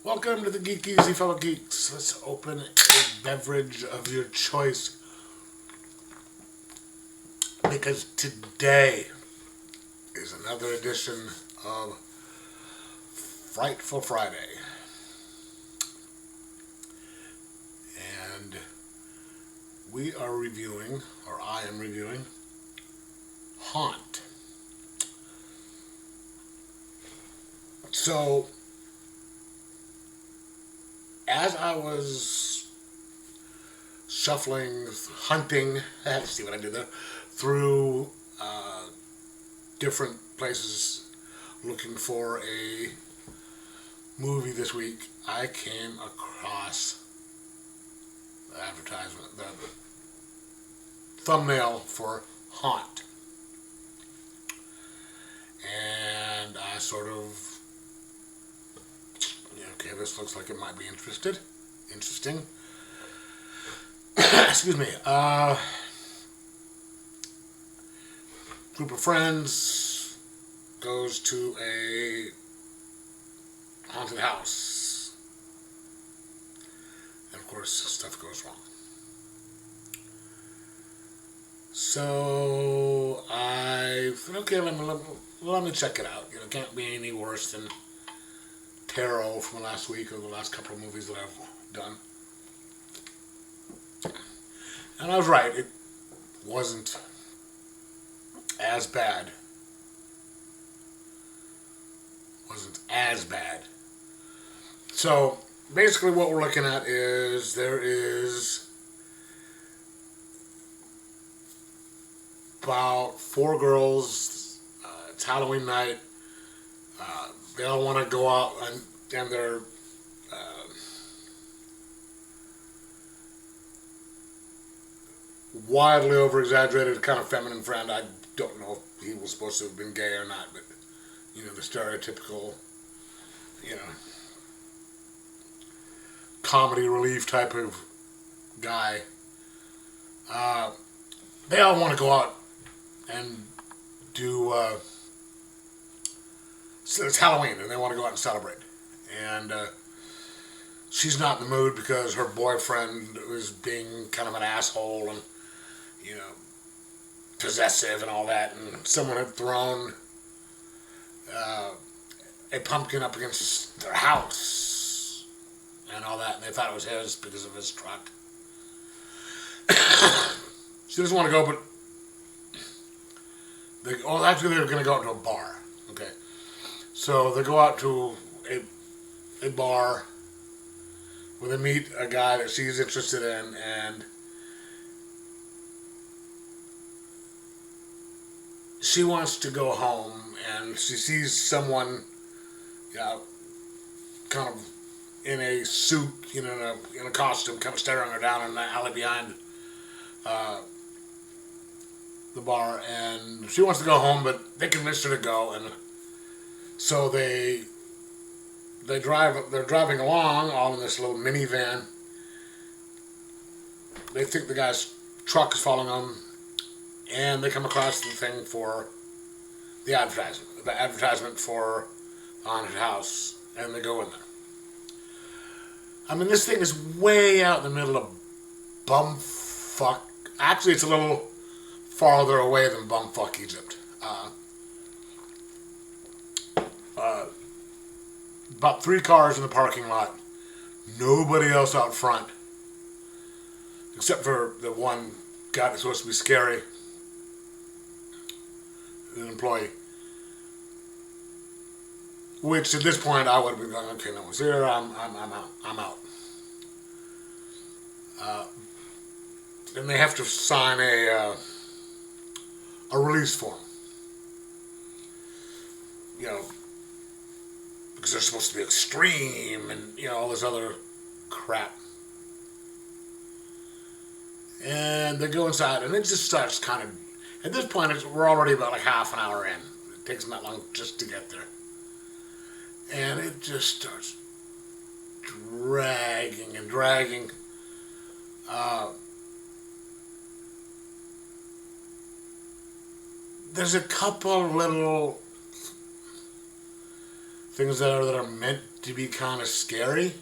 Welcome to the Geek Easy, fellow geeks. Let's open a beverage of your choice because today is another edition of Frightful Friday. And we are reviewing, or I am reviewing, Haunt. So, as I was shuffling, hunting, see what I did there, through different places looking for a movie this week, I came across the advertisement, the thumbnail for Haunt. And I sort of, okay, this looks like it might be interesting. Excuse me. Group of friends goes to a haunted house. And of course, stuff goes wrong. So I said, okay, let me check it out. You know, it can't be any worse than Tarot from last week or the last couple of movies that I've done. And I was right. It wasn't as bad. So basically what we're looking at is there is about 4 girls. It's Halloween night. They all want to go out and they're wildly over-exaggerated, kind of feminine friend. I don't know if he was supposed to have been gay or not, but, you know, the stereotypical, you know, comedy relief type of guy. They all want to go out and do, so it's Halloween and they want to go out and celebrate. And she's not in the mood because her boyfriend was being kind of an asshole and, you know, possessive and all that, and someone had thrown a pumpkin up against their house and all that, and they thought it was his because of his truck. She doesn't want to go, but actually they were going to go out to a bar. Okay, so they go out to a bar where they meet a guy that she's interested in, and she wants to go home, and she sees someone, kind of in a suit, you know, in a costume, kind of staring her down in the alley behind the bar, and she wants to go home, but they convince her to go, and so they're driving along, all in this little minivan. They think the guy's truck is following them, and they come across the thing for the advertisement for the haunted house, and they go in there. I mean, this thing is way out in the middle of bumfuck. Actually, it's a little farther away than bumfuck Egypt. About 3 cars in the parking lot. Nobody else out front, except for the one guy that's supposed to be scary, an employee. Which at this point I would have been going, okay, no one's here. I'm out. Then they have to sign a release form. You know, because they're supposed to be extreme and, you know, all this other crap. And they go inside, and it just starts kind of, at this point, we're already about like half an hour in. It takes them that long just to get there. And it just starts dragging and dragging. There's a couple little things that are meant to be kind of scary,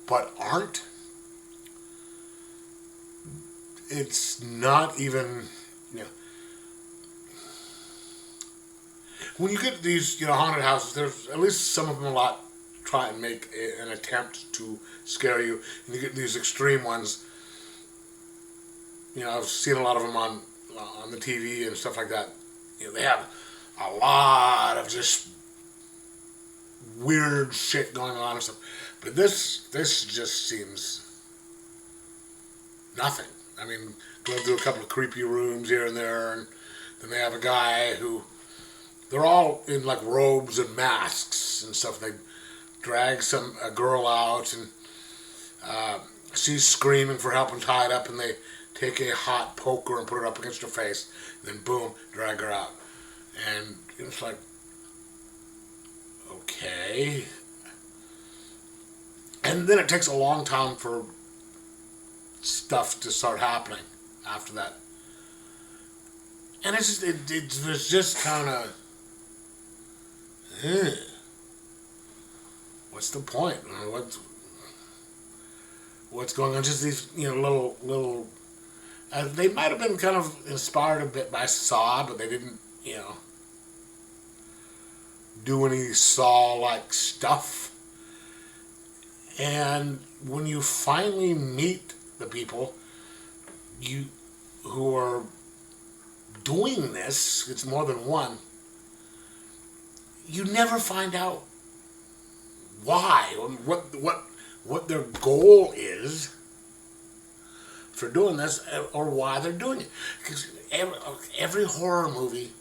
but aren't. It's not even, you know, when you get these, haunted houses, there's at least some of them a lot try and make an attempt to scare you. And you get these extreme ones. I've seen a lot of them on the TV and stuff like that. They have a lot of just weird shit going on and stuff. But this just seems nothing. I mean, going through a couple of creepy rooms here and there, and then they have a guy who, they're all in like robes and masks and stuff. They drag a girl out, and she's screaming for help and tied up, and they take a hot poker and put it up against her face, and then boom, drag her out. And it's like, okay. And then it takes a long time for stuff to start happening after that. And it was just kind of, what's the point? What's going on? Just these, little. They might have been kind of inspired a bit by Saw, but they didn't, do any Saw-like stuff. And when you finally meet the people who are doing this, it's more than one, you never find out why or what their goal is for doing this, or why they're doing it. Because every horror movie,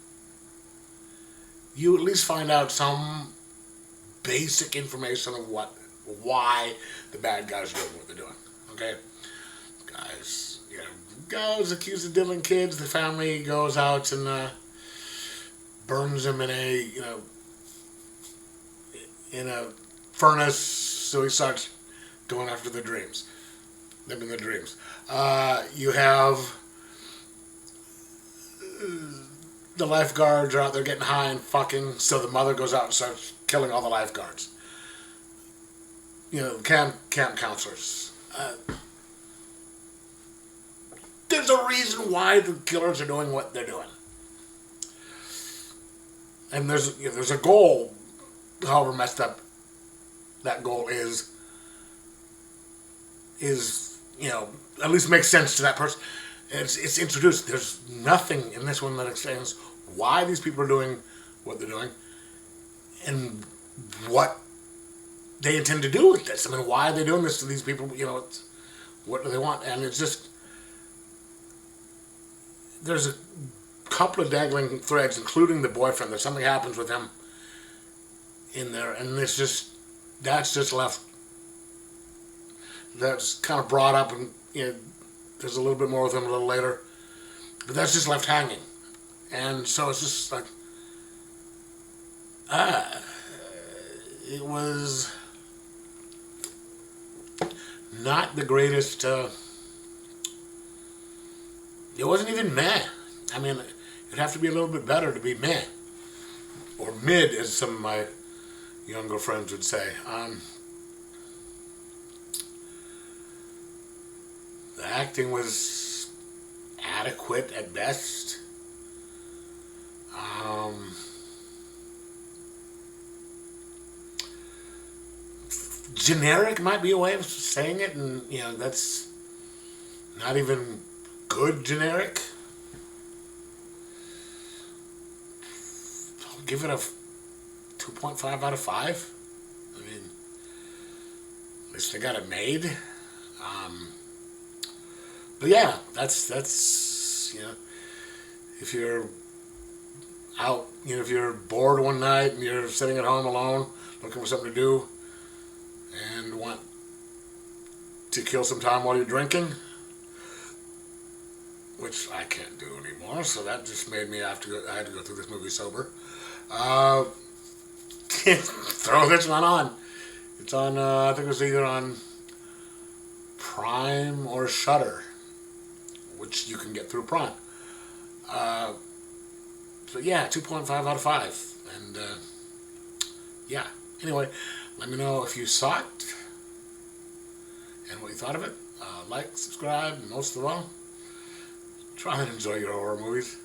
you at least find out some basic information of why the bad guys are doing what they're doing. Okay, guys, goes accused of killing kids. The family goes out and burns them in a furnace. So he starts going after their dreams. Living their dreams. You have the lifeguards are out there getting high and fucking, so the mother goes out and starts killing all the lifeguards. Camp counselors. There's a reason why the killers are doing what they're doing. And there's a goal, however messed up that goal is, at least makes sense to that person. It's introduced. There's nothing in this one that explains why these people are doing what they're doing and what they intend to do with this. I mean, why are they doing this to these people? What do they want? And it's just, there's a couple of dangling threads, including the boyfriend, that something happens with him in there, and that's just left. That's kind of brought up, and there's a little bit more with him a little later, but that's just left hanging. And so it's just like, it was not the greatest. It wasn't even meh. I mean, it'd have to be a little bit better to be meh, or mid, as some of my younger friends would say. The acting was adequate at best. Generic might be a way of saying it, and that's not even good generic. I'll give it a 2.5 out of 5. I mean, at least they got it made. But yeah, that's if you're out, if you're bored one night and you're sitting at home alone looking for something to do and want to kill some time while you're drinking, which I can't do anymore, so that just made me I had to go through this movie sober. Throw this one on. It's on, I think it was either on Prime or Shudder, which you can get through Prime. So yeah, 2.5 out of 5. And yeah. Anyway, let me know if you saw it and what you thought of it. Like, subscribe, and most of all, try and enjoy your horror movies.